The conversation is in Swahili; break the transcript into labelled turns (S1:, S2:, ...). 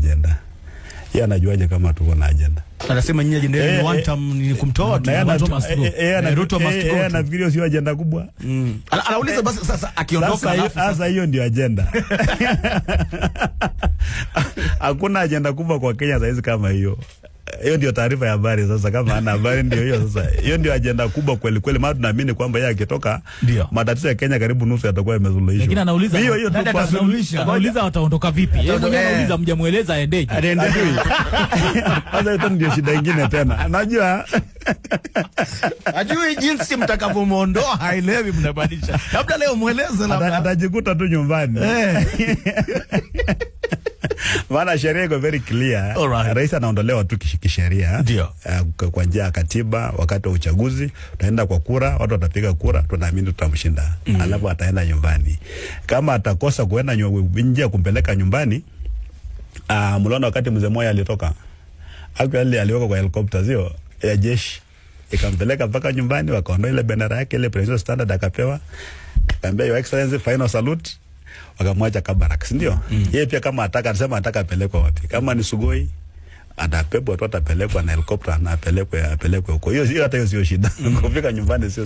S1: agenda. Yeye anajuaje kama tuko na agenda?
S2: Anasema nyinyi agenda yenu one term ni kumtoa tu Ruto must go.
S1: Anafikiria sio agenda kubwa.
S2: Anauliza basi sasa akiondoka
S1: sasa hiyo ndio agenda. Hakuna agenda kubwa kwa Kenya saizi kama hiyo. Hiyo ndio taarifa ya habari sasa, kama ana habari ndio hiyo sasa. Hiyo ndio agenda kubwa kweli kweli, maana tunaamini kwamba yeye akitoka matatizo ya Kenya karibu nusu yatakuwa yamesuluhishwa.
S3: Lakini anauliza
S1: hiyo tu kwa suluhisha.
S3: Anauliza wataondoka vipi? Yeye mwenyewe anauliza mjamueleza aendeje.
S1: Sasa hiyo ndio shida nyingine tena. Unajua
S2: ajui jinsi mtakavyomuondoa, haelewi mnabadilisha. Labda leo mueleze, labda
S1: atajikuta tu nyumbani. Maana sheria iko very clear. Rais anaondolewa tu kisheria. Kwa njia ya katiba wakati wa uchaguzi, tutaenda kwa kura, watu watapiga kura, tunaamini tutamshinda. Alafu ataenda nyumbani. Kama atakosa kuenda nje kumpeleka nyumbani, mliona wakati mzee Moi alitoka. Actually aliweka kwa helicopter zio ya jeshi. Ikampeleka mpaka nyumbani, wakaondoa ile bendera yake ile presidential standard akapewa. Akaambia your excellency final salute. Wakamwacha Kabarak, ndio? Yeye pia kama ataka, anasema ataka apelekwe wapi? Kama ni Sugoi, atapebwa tu, atapelekwa na helicopter na apelekwe huko. Hiyo hata hiyo sio shida. Kufika nyumbani sio